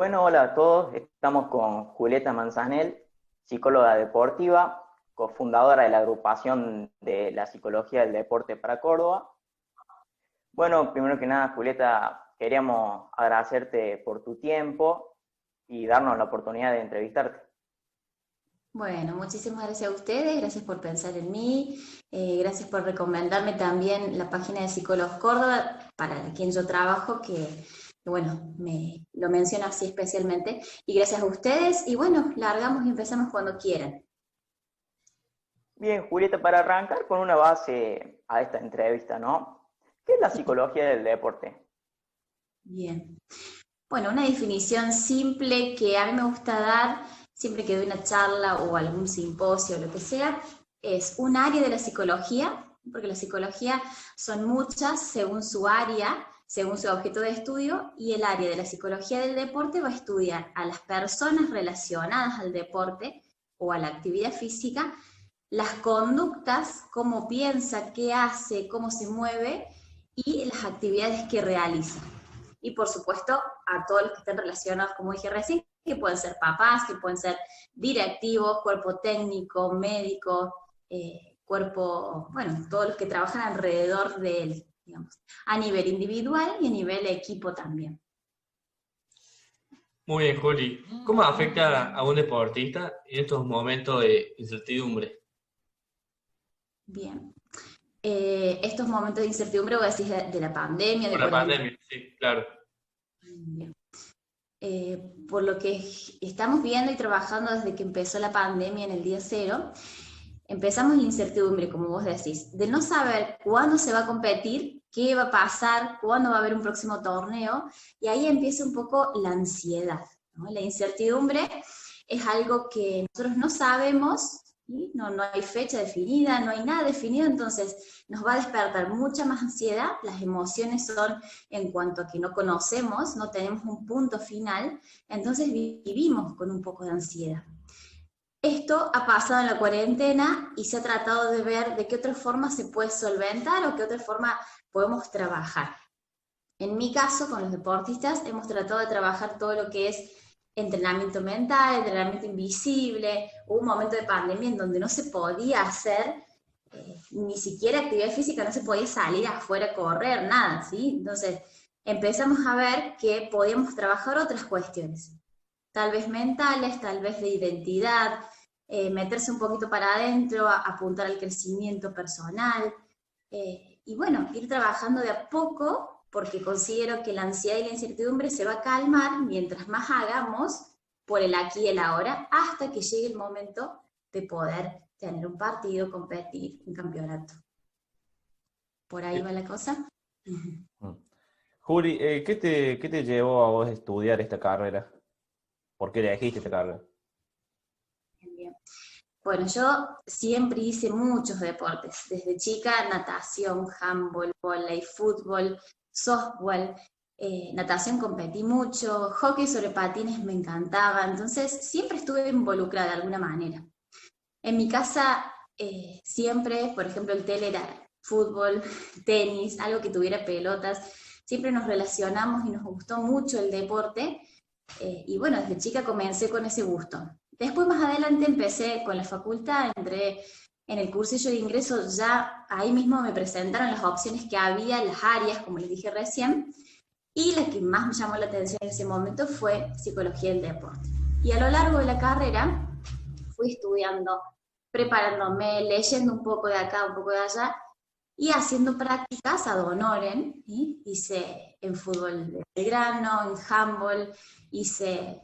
Bueno, hola a todos. Estamos con Julieta Manzanel, psicóloga deportiva, cofundadora de la agrupación de la psicología del deporte para Córdoba. Bueno, primero que nada, Julieta, queríamos agradecerte por tu tiempo y darnos la oportunidad de entrevistarte. Bueno, muchísimas gracias a ustedes, gracias por pensar en mí, gracias por recomendarme también la página de Psicólogos Córdoba, para quien yo trabajo, bueno, me lo menciono así especialmente, y gracias a ustedes, y bueno, largamos y empezamos cuando quieran. Bien, Julieta, para arrancar con una base a esta entrevista, ¿no? ¿Qué es la Sí, psicología del deporte? bien. Bueno, una definición simple que a mí me gusta dar siempre que doy una charla o algún simposio o lo que sea, es un área de la psicología, porque la psicología son muchas según su área, según su objeto de estudio, y el área de la psicología del deporte va a estudiar a las personas relacionadas al deporte o a la actividad física, las conductas, cómo piensa, qué hace, cómo se mueve y las actividades que realiza. Y por supuesto a todos los que estén relacionados, como dije recién, que pueden ser papás, que pueden ser directivos, cuerpo técnico, médico, cuerpo, bueno, todos los que trabajan alrededor de él, digamos, a nivel individual y a nivel equipo también. Muy bien, Juli. ¿Cómo afecta a un deportista en estos momentos de incertidumbre? Bien. Estos momentos de incertidumbre, vos decís de la pandemia, de Por la cuarentena. pandemia, sí, claro. Bien. Por lo que estamos viendo y trabajando desde que empezó la pandemia en el día cero, empezamos la incertidumbre, como vos decís, de no saber cuándo se va a competir, qué va a pasar, cuándo va a haber un próximo torneo, y ahí empieza un poco la ansiedad, ¿no? La incertidumbre es algo que nosotros no sabemos, ¿sí? No hay fecha definida, no hay nada definido, entonces nos va a despertar mucha más ansiedad, las emociones son en cuanto a que no conocemos, no tenemos un punto final, entonces vivimos con un poco de ansiedad. Esto ha pasado en la cuarentena y se ha tratado de ver de qué otra forma se puede solventar o qué otra forma podemos trabajar. En mi caso, con los deportistas, hemos tratado de trabajar todo lo que es entrenamiento mental, entrenamiento invisible. Hubo un momento de pandemia en donde no se podía hacer ni siquiera actividad física, no se podía salir afuera a correr, nada, ¿sí? Entonces empezamos a ver que podíamos trabajar otras cuestiones, tal vez mentales, tal vez de identidad, meterse un poquito para adentro, apuntar al crecimiento personal, y bueno, ir trabajando de a poco, porque considero que la ansiedad y la incertidumbre se va a calmar mientras más hagamos por el aquí y el ahora, hasta que llegue el momento de poder tener un partido, competir, un campeonato. ¿Por ahí va la cosa? Mm. Juli, ¿qué te llevó a vos a estudiar esta carrera? ¿Por qué elegiste esta carrera? Bien, bien. Bueno, yo siempre hice muchos deportes, desde chica natación, handball, volei, fútbol, softball, natación competí mucho, hockey sobre patines me encantaba, entonces siempre estuve involucrada de alguna manera. En mi casa siempre, por ejemplo, el tele era fútbol, tenis, algo que tuviera pelotas, siempre nos relacionamos y nos gustó mucho el deporte, y bueno, desde chica comencé con ese gusto. Después más adelante empecé con la facultad, entré en el cursillo de ingreso, ya ahí mismo me presentaron las opciones que había, las áreas, como les dije recién, y la que más me llamó la atención en ese momento fue psicología del deporte. Y a lo largo de la carrera fui estudiando, preparándome, leyendo un poco de acá, un poco de allá, y haciendo prácticas ad honorem, ¿sí? Hice en fútbol de Belgrano, en handball, hice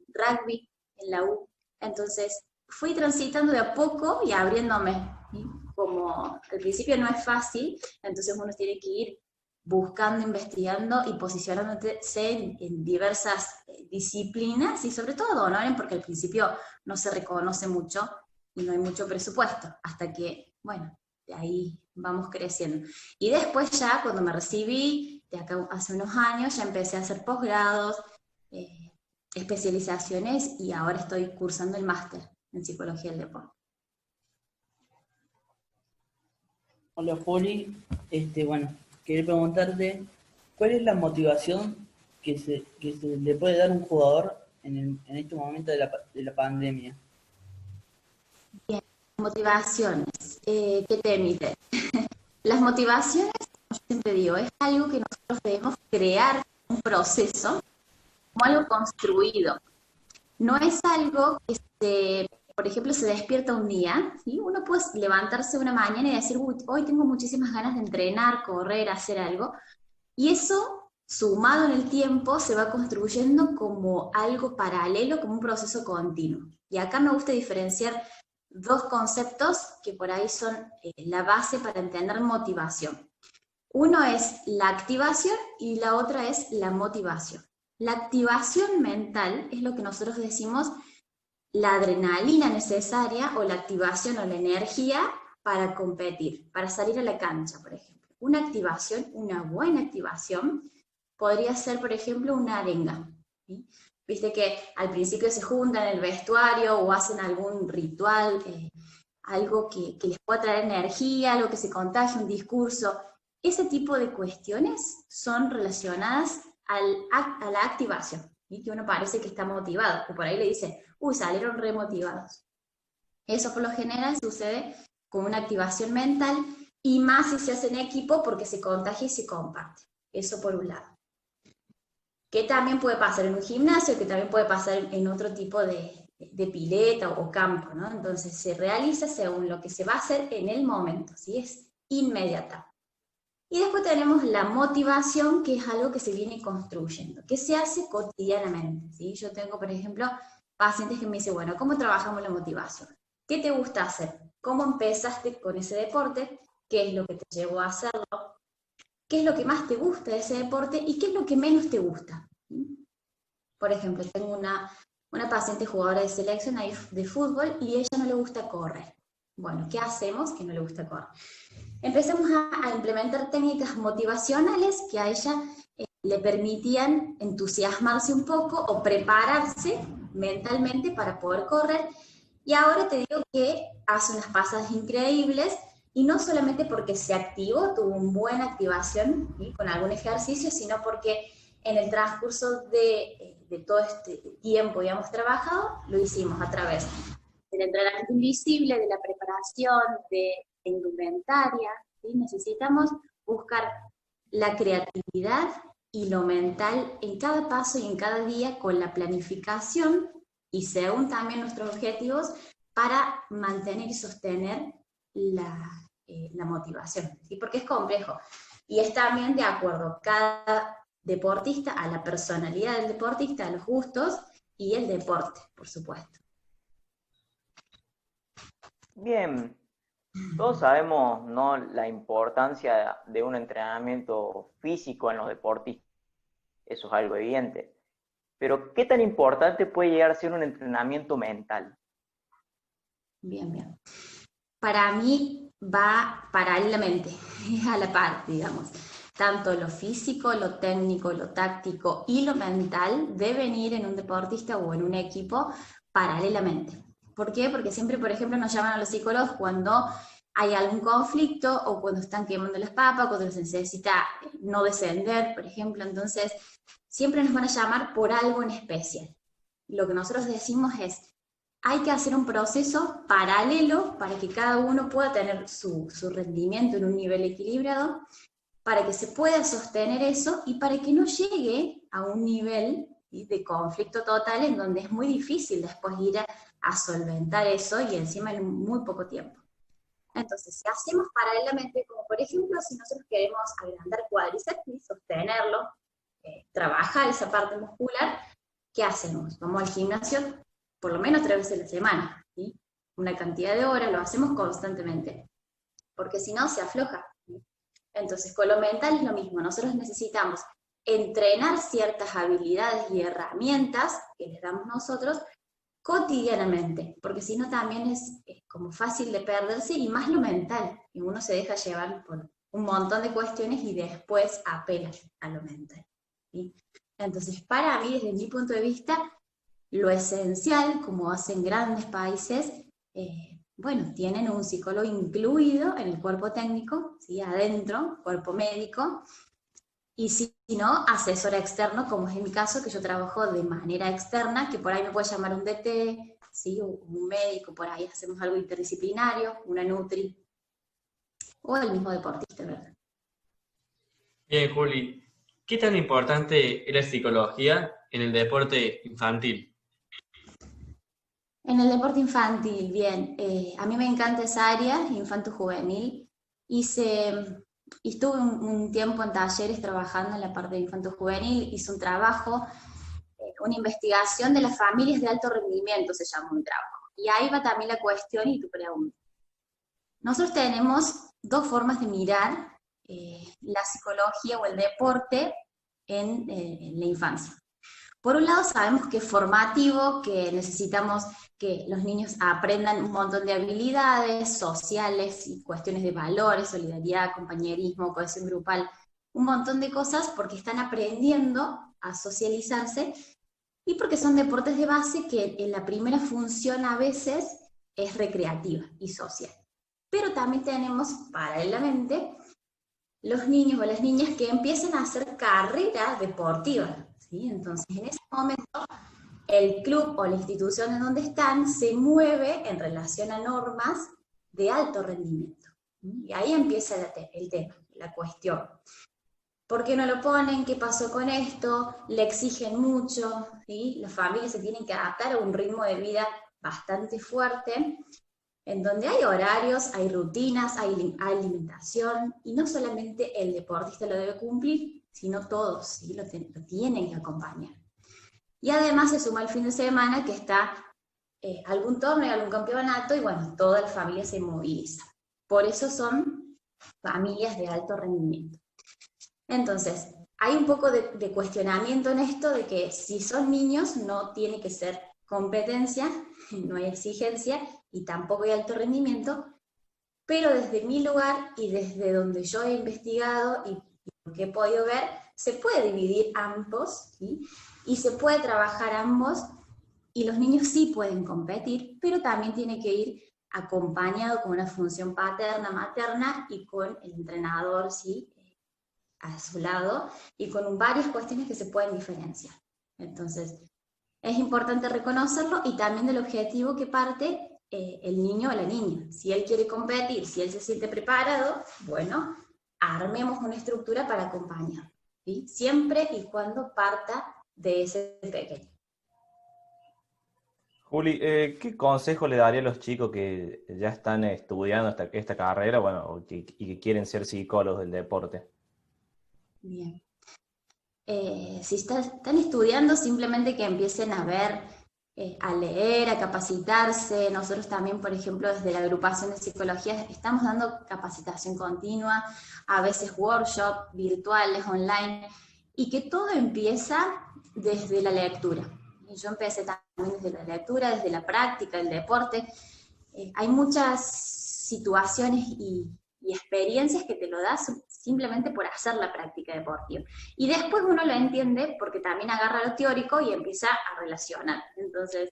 rugby en la U. Entonces fui transitando de a poco y abriéndome, ¿sí? Como al principio no es fácil, entonces uno tiene que ir buscando, investigando y posicionándose en diversas disciplinas y sobre todo ad honorem porque al principio no se reconoce mucho y no hay mucho presupuesto, hasta que, bueno, de ahí vamos creciendo. Y después ya, cuando me recibí, de acá hace unos años, ya empecé a hacer posgrados, eh, especializaciones y ahora estoy cursando el máster en psicología del deporte. Hola Juli, bueno, quería preguntarte, ¿cuál es la motivación que se le puede dar a un jugador en este momento de la pandemia? Bien, motivaciones. ¿Qué te emite? Las motivaciones, como yo siempre digo, es algo que nosotros debemos crear un proceso como algo construido. No es algo que por ejemplo, se despierta un día, ¿sí? Uno puede levantarse una mañana y decir, uy, hoy tengo muchísimas ganas de entrenar, correr, hacer algo, y eso, sumado en el tiempo, se va construyendo como algo paralelo, como un proceso continuo. Y acá me gusta diferenciar dos conceptos que por ahí son la base para entender motivación. Uno es la activación y la otra es la motivación. La activación mental es lo que nosotros decimos la adrenalina necesaria o la activación o la energía para competir, para salir a la cancha, por ejemplo. Una activación, una buena activación, podría ser, por ejemplo, una arenga. ¿Sí? Viste que al principio se juntan en el vestuario o hacen algún ritual, algo que les pueda traer energía, algo que se contagie, un discurso. Ese tipo de cuestiones son relacionadas a la activación, ¿sí? Que uno parece que está motivado, que por ahí le dice, uy, salieron remotivados. Eso por lo general sucede con una activación mental, y más si se hace en equipo porque se contagia y se comparte. Eso por un lado. Que también puede pasar en un gimnasio, que también puede pasar en otro tipo de pileta o campo, ¿no? Entonces se realiza según lo que se va a hacer en el momento, ¿sí? Es inmediata. Y después tenemos la motivación, que es algo que se viene construyendo, que se hace cotidianamente, ¿sí? Yo tengo, por ejemplo, pacientes que me dicen, bueno, ¿cómo trabajamos la motivación? ¿Qué te gusta hacer? ¿Cómo empezaste con ese deporte? ¿Qué es lo que te llevó a hacerlo? ¿Qué es lo que más te gusta de ese deporte? ¿Y qué es lo que menos te gusta? Por ejemplo, tengo una paciente jugadora de selección de fútbol y a ella no le gusta correr. Bueno, ¿qué hacemos? Que no le gusta correr. Empezamos a implementar técnicas motivacionales que a ella le permitían entusiasmarse un poco o prepararse mentalmente para poder correr. Y ahora te digo que hace unas pasadas increíbles, y no solamente porque se activó, tuvo una buena activación, ¿sí? Con algún ejercicio, sino porque en el transcurso de todo este tiempo, digamos, trabajado, lo hicimos a través del entrenamiento invisible, de la preparación, de indumentaria, ¿sí? Necesitamos buscar la creatividad y lo mental en cada paso y en cada día, con la planificación y según también nuestros objetivos, para mantener y sostener la motivación, ¿sí? Porque es complejo y es también de acuerdo cada deportista a la personalidad del deportista, a los gustos y el deporte, por supuesto. Bien, todos sabemos, ¿no?, la importancia de un entrenamiento físico en los deportistas. Eso es algo evidente. Pero, ¿qué tan importante puede llegar a ser un entrenamiento mental? Bien, bien. Para mí va paralelamente, a la par, digamos. Tanto lo físico, lo técnico, lo táctico y lo mental deben ir en un deportista o en un equipo paralelamente. ¿Por qué? Porque siempre, por ejemplo, nos llaman a los psicólogos cuando hay algún conflicto o cuando están quemando las papas, cuando se necesita no descender, por ejemplo. Entonces, siempre nos van a llamar por algo en especial. Lo que nosotros decimos es, hay que hacer un proceso paralelo para que cada uno pueda tener su rendimiento en un nivel equilibrado, para que se pueda sostener eso y para que no llegue a un nivel de conflicto total en donde es muy difícil después ir a solventar eso y encima en muy poco tiempo. Entonces, si hacemos paralelamente, como por ejemplo, si nosotros queremos agrandar cuádriceps y sostenerlo, trabajar esa parte muscular, ¿qué hacemos? Vamos al gimnasio por lo menos 3 veces a la semana, ¿sí? Una cantidad de horas, lo hacemos constantemente, porque si no se afloja, ¿sí? Entonces con lo mental es lo mismo, nosotros necesitamos entrenar ciertas habilidades y herramientas que les damos nosotros cotidianamente, porque si no también es como fácil de perderse, y más lo mental, y uno se deja llevar por un montón de cuestiones y después apela a lo mental, ¿sí? Entonces para mí, desde mi punto de vista, lo esencial, como hacen grandes países, bueno, tienen un psicólogo incluido en el cuerpo técnico, ¿sí? Adentro, cuerpo médico, y si no, asesora externo, como es en mi caso, que yo trabajo de manera externa, que por ahí me puede llamar un DT, ¿sí? O un médico, por ahí hacemos algo interdisciplinario, una nutri, o el mismo deportista, ¿verdad? Bien, Juli, ¿qué tan importante es la psicología en el deporte infantil? En el deporte infantil, bien, a mí me encanta esa área, infanto-juvenil. Estuve un tiempo en talleres trabajando en la parte de infanto-juvenil, hice un trabajo, una investigación de las familias de alto rendimiento, se llama un trabajo. Y ahí va también la cuestión y tu pregunta. Nosotros tenemos dos formas de mirar la psicología o el deporte en la infancia. Por un lado sabemos que es formativo, que necesitamos que los niños aprendan un montón de habilidades sociales y cuestiones de valores, solidaridad, compañerismo, cohesión grupal, un montón de cosas porque están aprendiendo a socializarse y porque son deportes de base que en la primera función a veces es recreativa y social. Pero también tenemos paralelamente los niños o las niñas que empiezan a hacer carrera deportiva, ¿sí? Entonces, en ese momento, el club o la institución en donde están se mueve en relación a normas de alto rendimiento. Y ahí empieza el tema, la cuestión. ¿Por qué no lo ponen? ¿Qué pasó con esto? Le exigen mucho, ¿sí? Las familias se tienen que adaptar a un ritmo de vida bastante fuerte, en donde hay horarios, hay rutinas, hay alimentación, y no solamente el deportista lo debe cumplir, sino todos, ¿sí? Lo tienen que acompañar. Y además se suma el fin de semana que está algún torneo, algún campeonato, y bueno, toda la familia se moviliza. Por eso son familias de alto rendimiento. Entonces, hay un poco de cuestionamiento en esto de que si son niños no tiene que ser competencia, no hay exigencia y tampoco hay alto rendimiento, pero desde mi lugar y desde donde yo he investigado y lo que he podido ver, se puede dividir ambos, ¿sí? Y se puede trabajar ambos y los niños sí pueden competir, pero también tiene que ir acompañado con una función paterna, materna y con el entrenador, ¿sí? A su lado y con varias cuestiones que se pueden diferenciar. Entonces, es importante reconocerlo y también del objetivo que parte el niño o la niña. Si él quiere competir, si él se siente preparado, bueno, armemos una estructura para acompañar, ¿sí? Siempre y cuando parta de ese pequeño. Juli, ¿qué consejo le daría a los chicos que ya están estudiando esta carrera, bueno, y que quieren ser psicólogos del deporte? Bien. Si están estudiando, simplemente que empiecen a ver, a leer, a capacitarse. Nosotros también, por ejemplo, desde la agrupación de psicología, estamos dando capacitación continua, a veces workshops virtuales, online, y que todo empieza desde la lectura. Y yo empecé también desde la lectura, desde la práctica, el deporte. Hay muchas situaciones y experiencias que te lo das simplemente por hacer la práctica deportiva. Y después uno lo entiende porque también agarra lo teórico y empieza a relacionar. Entonces,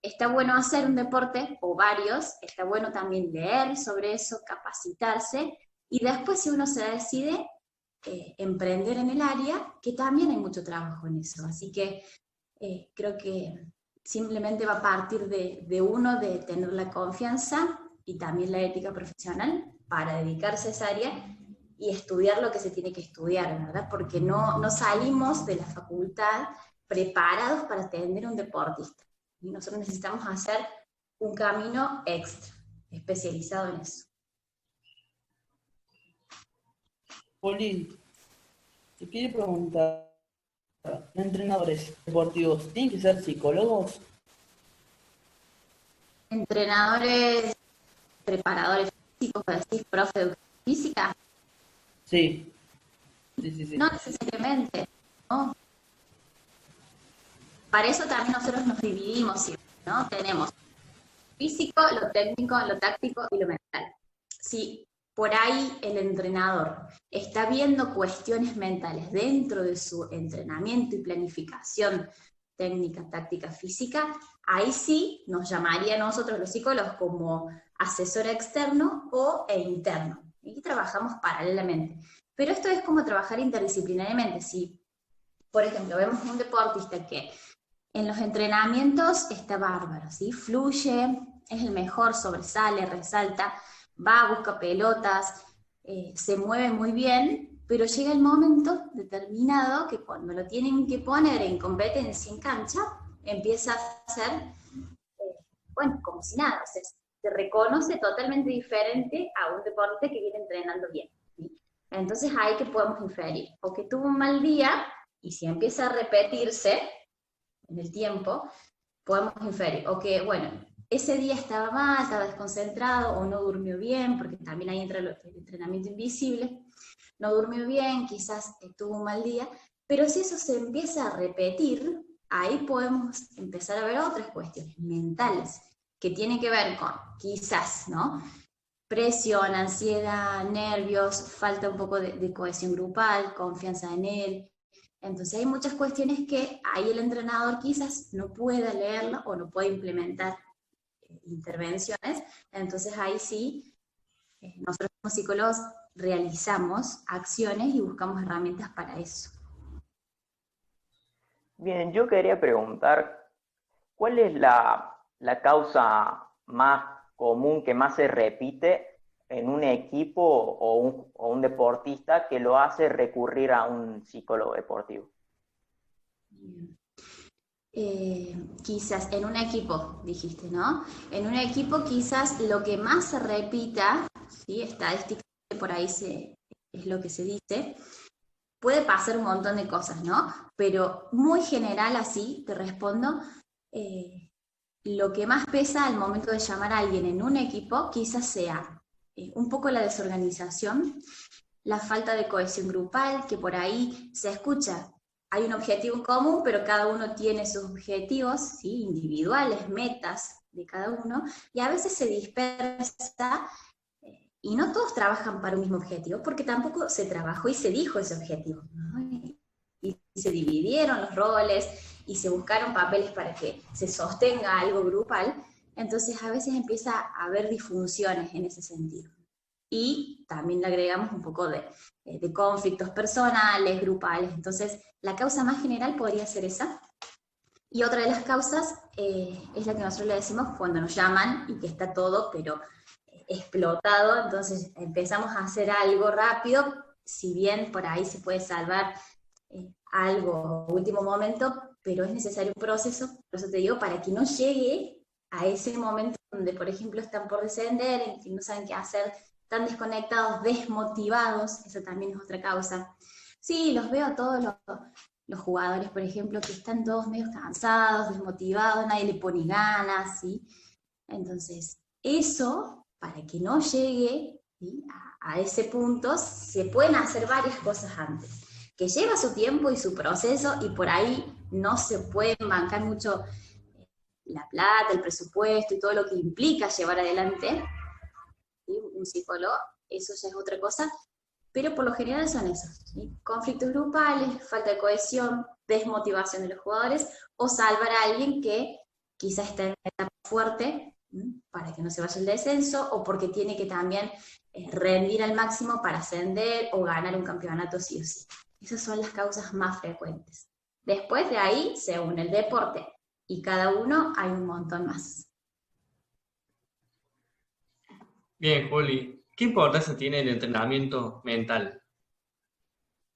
está bueno hacer un deporte, o varios, está bueno también leer sobre eso, capacitarse, y después si uno se decide emprender en el área, que también hay mucho trabajo en eso. Así que creo que simplemente va a partir de uno, de tener la confianza y también la ética profesional para dedicarse a esa área y estudiar lo que se tiene que estudiar, ¿verdad? Porque no salimos de la facultad preparados para atender a un deportista. Y nosotros necesitamos hacer un camino extra, especializado en eso. Poli, te quiero preguntar, ¿los entrenadores deportivos tienen que ser psicólogos? Entrenadores, preparadores físicos, decís, profe de educación física. Sí. Sí. No necesariamente, ¿no? Para eso también nosotros nos dividimos, ¿no? Tenemos físico, lo técnico, lo táctico y lo mental. Si por ahí el entrenador está viendo cuestiones mentales dentro de su entrenamiento y planificación técnica, táctica, física, ahí sí nos llamaría a nosotros los psicólogos como asesor externo e interno. Y trabajamos paralelamente. Pero esto es como trabajar interdisciplinariamente. Si, por ejemplo, vemos un deportista que en los entrenamientos está bárbaro, ¿sí? Fluye, es el mejor, sobresale, resalta, va, busca pelotas, se mueve muy bien, pero llega el momento determinado que cuando lo tienen que poner en competencia en cancha, empieza a hacer, bueno, como si nada, o sea, se reconoce totalmente diferente a un deporte que viene entrenando bien, ¿sí? Entonces ahí que podemos inferir, o que tuvo un mal día, y si empieza a repetirse en el tiempo, podemos inferir, o que, bueno, ese día estaba mal, estaba desconcentrado, o no durmió bien, porque también ahí entra el entrenamiento invisible, no durmió bien, quizás tuvo un mal día, pero si eso se empieza a repetir, ahí podemos empezar a ver otras cuestiones mentales, que tienen que ver con, quizás, ¿no? Presión, ansiedad, nervios, falta un poco de cohesión grupal, confianza en él. Entonces hay muchas cuestiones que ahí el entrenador quizás no pueda leerla o no pueda implementar intervenciones. Entonces ahí sí, nosotros como psicólogos realizamos acciones y buscamos herramientas para eso. Bien, yo quería preguntar, ¿cuál es la causa más común que más se repite en un equipo o un deportista que lo hace recurrir a un psicólogo deportivo? Quizás en un equipo, dijiste, ¿no? En un equipo quizás lo que más se repita, ¿sí? Estadísticamente por ahí es lo que se dice, puede pasar un montón de cosas, ¿no? Pero muy general así, te respondo, lo que más pesa al momento de llamar a alguien en un equipo quizás sea un poco la desorganización, la falta de cohesión grupal, que por ahí se escucha. Hay un objetivo en común, pero cada uno tiene sus objetivos, ¿sí? Individuales, metas de cada uno, y a veces se dispersa y no todos trabajan para un mismo objetivo, porque tampoco se trabajó y se dijo ese objetivo, ¿no? Y se dividieron los roles y se buscaron papeles para que se sostenga algo grupal, entonces a veces empieza a haber disfunciones en ese sentido. Y también le agregamos un poco de conflictos personales, grupales. Entonces, la causa más general podría ser esa. Y otra de las causas es la que nosotros le decimos cuando nos llaman y que está todo, pero explotado, entonces empezamos a hacer algo rápido, si bien por ahí se puede salvar algo a último momento, pero es necesario un proceso, por eso te digo, para que no llegue a ese momento donde, por ejemplo, están por descender, en que no saben qué hacer, están desconectados, desmotivados, eso también es otra causa. Sí, los veo a todos los jugadores, por ejemplo, que están todos medio cansados, desmotivados, nadie le pone ganas, ¿sí? Entonces, eso, para que no llegue, ¿sí?, a ese punto, se pueden hacer varias cosas antes, que lleva su tiempo y su proceso, y por ahí no se pueden bancar mucho la plata, el presupuesto y todo lo que implica llevar adelante, ¿sí?, un psicólogo, eso ya es otra cosa, pero por lo general son esos, ¿sí? Conflictos grupales, falta de cohesión, desmotivación de los jugadores, o salvar a alguien que quizás está en una etapa fuerte, ¿sí?, para que no se vaya el descenso, o porque tiene que también rendir al máximo para ascender o ganar un campeonato sí o sí. Esas son las causas más frecuentes. Después de ahí, según el deporte y cada uno, hay un montón más. Bien, Juli, ¿qué importancia tiene el entrenamiento mental?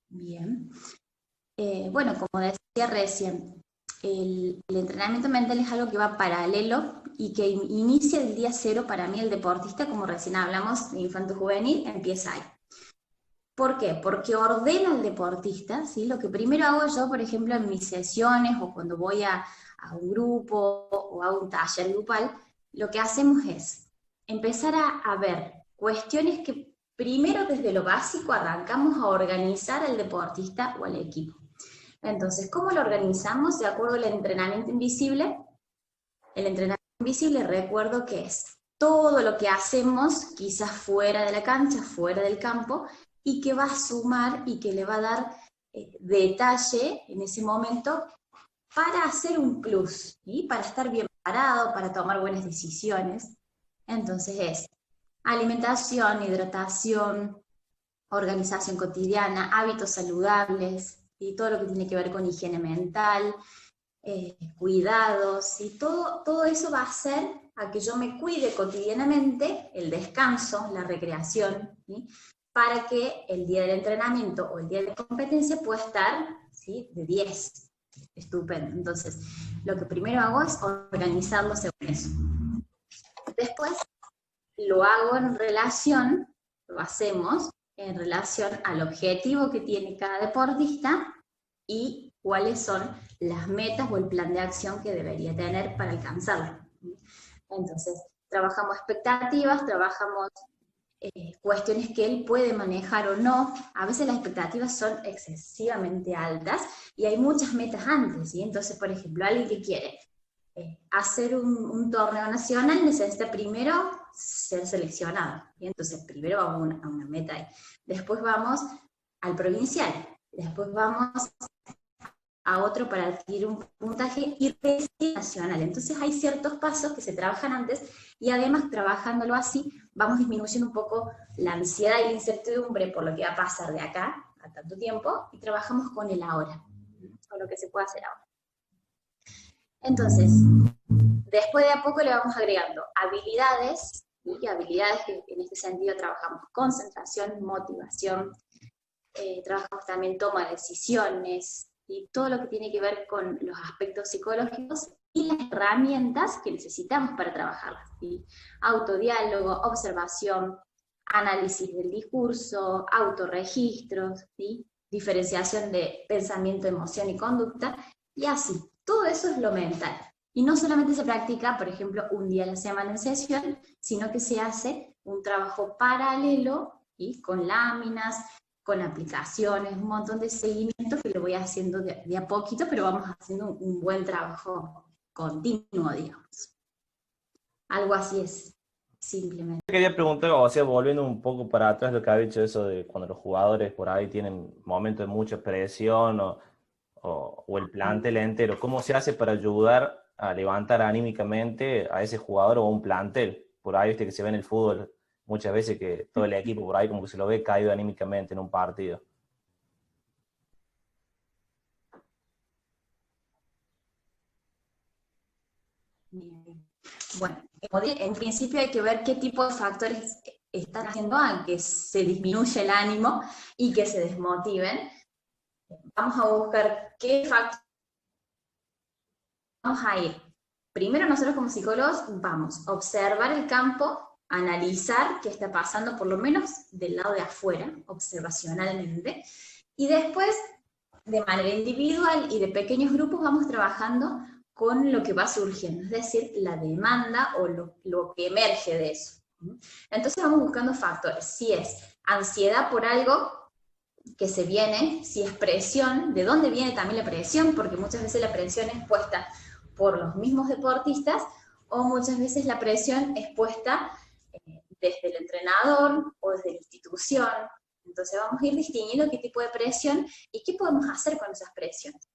Bien. Bueno, como decía recién, el entrenamiento mental es algo que va paralelo y que inicia el día cero para mí el deportista, como recién hablamos de infanto-juvenil, empieza ahí. ¿Por qué? Porque ordena al deportista, ¿sí? Lo que primero hago yo, por ejemplo, en mis sesiones o cuando voy a un grupo o a un taller grupal, lo que hacemos es empezar a ver cuestiones que primero desde lo básico arrancamos a organizar al deportista o al equipo. Entonces, ¿cómo lo organizamos? De acuerdo al entrenamiento invisible. El entrenamiento invisible, recuerdo que es todo lo que hacemos, quizás fuera de la cancha, fuera del campo, y que va a sumar y que le va a dar detalle en ese momento para hacer un plus, ¿sí?, para estar bien parado, para tomar buenas decisiones. Entonces es alimentación, hidratación, organización cotidiana, hábitos saludables, y todo lo que tiene que ver con higiene mental, cuidados, y todo eso va a hacer a que yo me cuide cotidianamente, el descanso, la recreación, ¿sí? Para que el día del entrenamiento o el día de la competencia pueda estar, ¿sí?, de 10. Estupendo. Entonces, lo que primero hago es organizarlo según eso. Después, lo hacemos en relación al objetivo que tiene cada deportista y cuáles son las metas o el plan de acción que debería tener para alcanzarlo. Entonces, trabajamos expectativas, trabajamos cuestiones que él puede manejar o no. A veces las expectativas son excesivamente altas y hay muchas metas antes, ¿sí? Entonces, por ejemplo, alguien que quiere hacer un torneo nacional necesita primero ser seleccionado, ¿sí? Entonces primero vamos a una meta ahí. Después vamos al provincial, después vamos a otro para adquirir un puntaje y recién nacional. Entonces hay ciertos pasos que se trabajan antes y además trabajándolo así vamos disminuyendo un poco la ansiedad y la incertidumbre por lo que va a pasar de acá a tanto tiempo y trabajamos con el ahora, con lo que se puede hacer ahora. Entonces, después de a poco le vamos agregando habilidades, y habilidades que en este sentido trabajamos concentración, motivación, trabajamos también toma de decisiones, y todo lo que tiene que ver con los aspectos psicológicos y las herramientas que necesitamos para trabajarlas, ¿sí? Autodiálogo, observación, análisis del discurso, autorregistros, ¿sí? Diferenciación de pensamiento, emoción y conducta, y así. Todo eso es lo mental. Y no solamente se practica, por ejemplo, un día a la semana en sesión, sino que se hace un trabajo paralelo, ¿sí?, con láminas, con aplicaciones, un montón de seguimientos que lo voy haciendo de a poquito, pero vamos haciendo un buen trabajo continuo, digamos. Algo así es, simplemente. Quería preguntar, o sea, volviendo un poco para atrás, lo que ha dicho eso de cuando los jugadores por ahí tienen momentos de mucha presión o el plantel entero, ¿cómo se hace para ayudar a levantar anímicamente a ese jugador o a un plantel? Por ahí, viste que se ve en el fútbol muchas veces que todo el equipo por ahí como que se lo ve caído anímicamente en un partido. Bien. Bueno, en principio hay que ver qué tipo de factores están haciendo a que se disminuya el ánimo y que se desmotiven. Vamos a buscar qué factores vamos a ir. Primero nosotros como psicólogos vamos a observar el campo, analizar qué está pasando, por lo menos del lado de afuera, observacionalmente, y después, de manera individual y de pequeños grupos, vamos trabajando con lo que va surgiendo, es decir, la demanda o lo que emerge de eso. Entonces vamos buscando factores, si es ansiedad por algo que se viene, si es presión, de dónde viene también la presión, porque muchas veces la presión es puesta por los mismos deportistas, o muchas veces la presión es puesta desde el entrenador o desde la institución. Entonces vamos a ir distinguiendo qué tipo de presión y qué podemos hacer con esas presiones.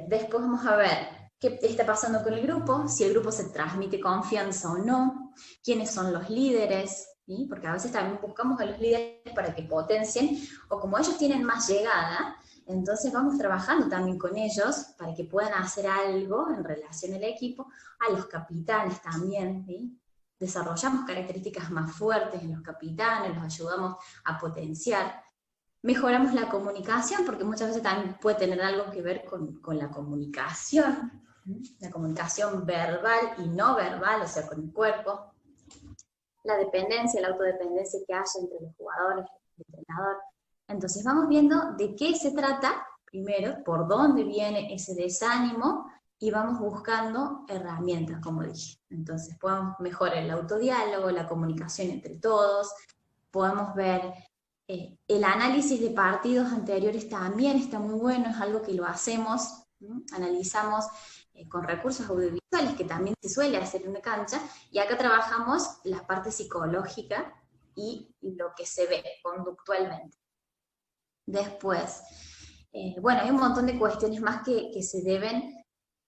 Después vamos a ver qué está pasando con el grupo, si el grupo se transmite confianza o no, quiénes son los líderes, ¿sí? Porque a veces también buscamos a los líderes para que potencien, o como ellos tienen más llegada, entonces vamos trabajando también con ellos para que puedan hacer algo en relación al equipo, a los capitanes también, ¿sí? Desarrollamos características más fuertes en los capitanes, los ayudamos a potenciar. Mejoramos la comunicación, porque muchas veces también puede tener algo que ver con la comunicación verbal y no verbal, o sea, con el cuerpo. La dependencia, la autodependencia que haya entre los jugadores y el entrenador. Entonces vamos viendo de qué se trata, primero, por dónde viene ese desánimo, y vamos buscando herramientas, como dije. Entonces podemos mejorar el autodiálogo, la comunicación entre todos, podemos ver el análisis de partidos anteriores también está muy bueno, es algo que lo hacemos, ¿no? Analizamos con recursos audiovisuales, que también se suele hacer en una cancha, y acá trabajamos la parte psicológica y lo que se ve conductualmente. Después, bueno, hay un montón de cuestiones más que se deben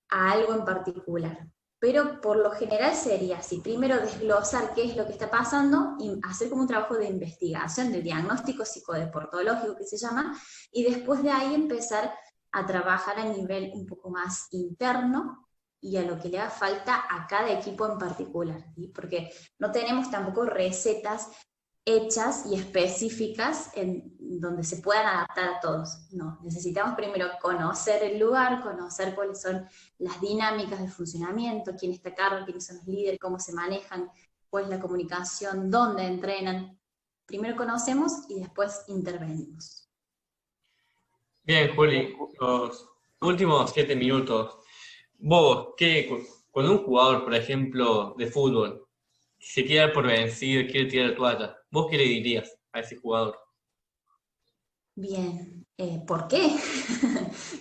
a algo en particular. pero por lo general sería así, primero desglosar qué es lo que está pasando, y hacer como un trabajo de investigación, de diagnóstico psicodeportológico que se llama, y después de ahí empezar a trabajar a nivel un poco más interno, y a lo que le haga falta a cada equipo en particular, ¿sí? Porque no tenemos tampoco recetas hechas y específicas en donde se puedan adaptar a todos. No, necesitamos primero conocer el lugar, conocer cuáles son las dinámicas de funcionamiento, quién está a cargo, quiénes son los líderes, cómo se manejan, cuál es la comunicación, dónde entrenan. Primero conocemos y después intervenimos. Bien, Juli, los últimos 7 minutos. Vos, cuando un jugador, por ejemplo, de fútbol, se quiere dar por vencido, quiere tirar la toalla, ¿vos qué le dirías a ese jugador? Bien, ¿por qué?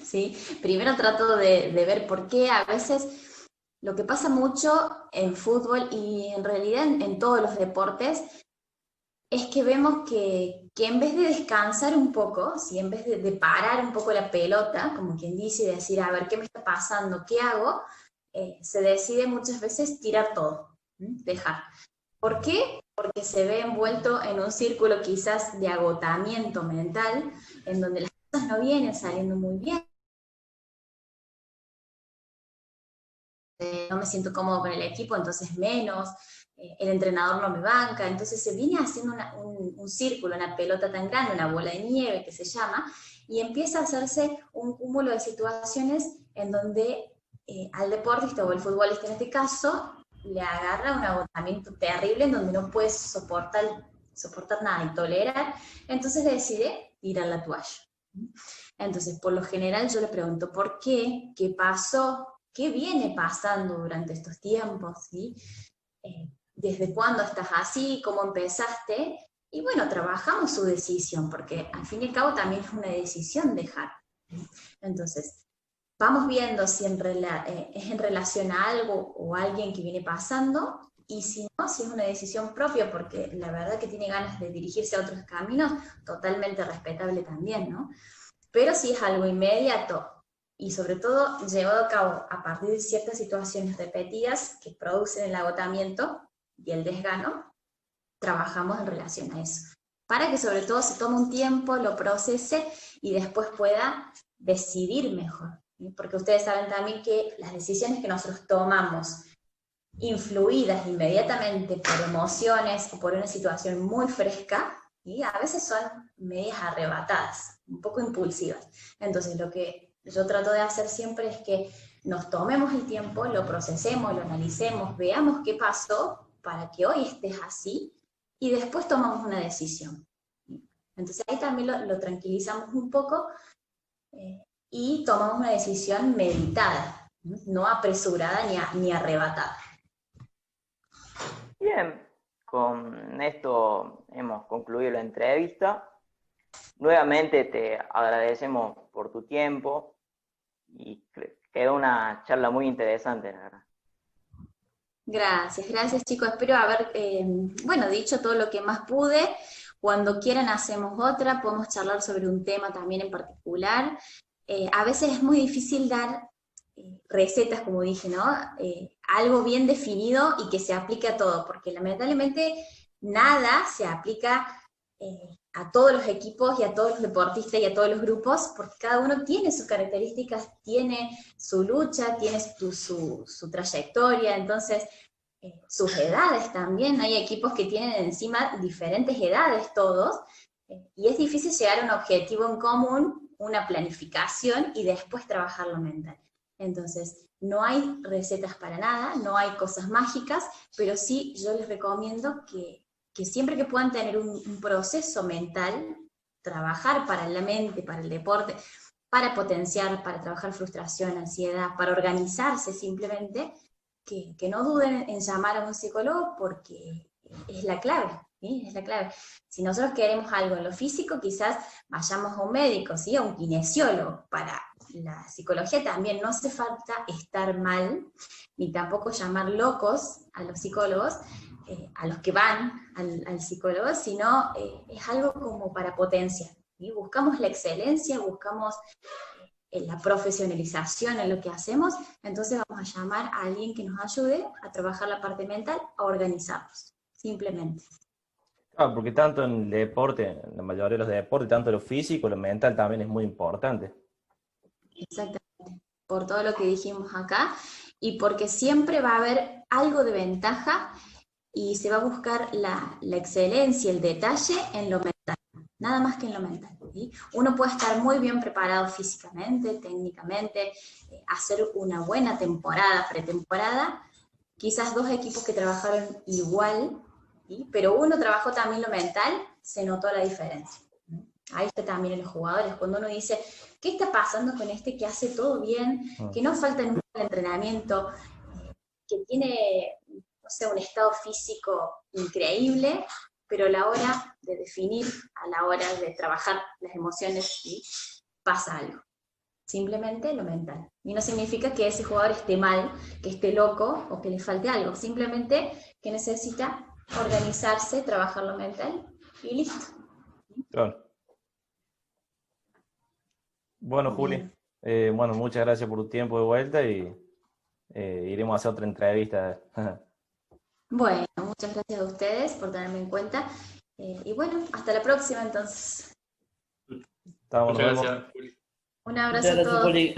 ¿Sí? Primero trato de ver por qué. A veces lo que pasa mucho en fútbol y en realidad en todos los deportes es que vemos que en vez de descansar un poco, ¿sí? En vez de parar un poco la pelota, como quien dice, y decir, a ver, ¿qué me está pasando? ¿Qué hago? Se decide muchas veces tirar todo, dejar. ¿Por qué? Porque se ve envuelto en un círculo quizás de agotamiento mental, en donde las cosas no vienen saliendo muy bien. No me siento cómodo con el equipo, entonces menos, el entrenador no me banca, entonces se viene haciendo un círculo, una pelota tan grande, una bola de nieve que se llama, y empieza a hacerse un cúmulo de situaciones en donde al deportista o el futbolista en este caso le agarra un agotamiento terrible en donde no puede soportar nada y tolerar, entonces decide tirar la toalla. Entonces, por lo general yo le pregunto, ¿por qué? ¿Qué pasó? ¿Qué viene pasando durante estos tiempos? ¿Sí? ¿Desde cuándo estás así? ¿Cómo empezaste? Y bueno, trabajamos su decisión, porque al fin y al cabo también es una decisión dejar. Entonces, vamos viendo si es en relación a algo o a alguien que viene pasando, y si no, si es una decisión propia, porque la verdad que tiene ganas de dirigirse a otros caminos, totalmente respetable también, ¿no? Pero si es algo inmediato, y sobre todo llevado a cabo a partir de ciertas situaciones repetidas que producen el agotamiento y el desgano, trabajamos en relación a eso, para que sobre todo se tome un tiempo, lo procese y después pueda decidir mejor. ¿Sí? Porque ustedes saben también que las decisiones que nosotros tomamos, influidas inmediatamente por emociones o por una situación muy fresca, ¿sí? A veces son medias arrebatadas, un poco impulsivas. Entonces lo que yo trato de hacer siempre es que nos tomemos el tiempo, lo procesemos, lo analicemos, veamos qué pasó para que hoy estés así, y después tomamos una decisión. Entonces ahí también lo tranquilizamos un poco y tomamos una decisión meditada, no apresurada ni arrebatada. Bien, con esto hemos concluido la entrevista. Nuevamente te agradecemos por tu tiempo y quedó una charla muy interesante, la verdad. Gracias chicos, espero haber, dicho todo lo que más pude. Cuando quieran hacemos otra, podemos charlar sobre un tema también en particular. A veces es muy difícil dar recetas, como dije, ¿no? Algo bien definido y que se aplique a todo, porque lamentablemente nada se aplica a todos los equipos y a todos los deportistas y a todos los grupos, porque cada uno tiene sus características, tiene su lucha, tiene su trayectoria, entonces sus edades también. Hay equipos que tienen encima diferentes edades todos, y es difícil llegar a un objetivo en común, una planificación y después trabajar lo mental. Entonces, no hay recetas para nada, no hay cosas mágicas, pero sí yo les recomiendo que siempre que puedan tener un proceso mental, trabajar para la mente, para el deporte, para potenciar, para trabajar frustración, ansiedad, para organizarse simplemente, que no duden en llamar a un psicólogo, porque es la clave, ¿sí? Es la clave. Si nosotros queremos algo en lo físico, quizás vayamos a un médico, ¿sí? A un kinesiólogo. Para la psicología también no hace falta estar mal, ni tampoco llamar locos a los psicólogos, a los que van al psicólogo, sino es algo como para potenciar. ¿Sí? Buscamos la excelencia, buscamos la profesionalización en lo que hacemos, entonces vamos a llamar a alguien que nos ayude a trabajar la parte mental, a organizarnos, simplemente. Claro, porque tanto en el deporte, en la mayoría de los deportes, tanto lo físico, lo mental también es muy importante. Exactamente, por todo lo que dijimos acá, y porque siempre va a haber algo de ventaja y se va a buscar la excelencia, el detalle en lo mental, nada más que en lo mental. ¿Sí? Uno puede estar muy bien preparado físicamente, técnicamente, hacer una buena temporada, pretemporada, quizás dos equipos que trabajaron igual, ¿sí? Pero uno trabajó también lo mental, se notó la diferencia. Ahí está también en los jugadores, cuando uno dice, ¿qué está pasando con este que hace todo bien, que no falta nunca el entrenamiento, que tiene, no sé, un estado físico increíble, pero a la hora de definir, a la hora de trabajar las emociones, ¿sí? Pasa algo? Simplemente lo mental. Y no significa que ese jugador esté mal, que esté loco o que le falte algo, simplemente que necesita organizarse, trabajar lo mental y listo. Claro. Bueno, Juli, bueno, muchas gracias por tu tiempo de vuelta y iremos a hacer otra entrevista. Bueno, muchas gracias a ustedes por tenerme en cuenta. Y bueno, hasta la próxima entonces. Nos Muchas vemos. gracias, Juli. Un abrazo Muchas a gracias, todos. Juli.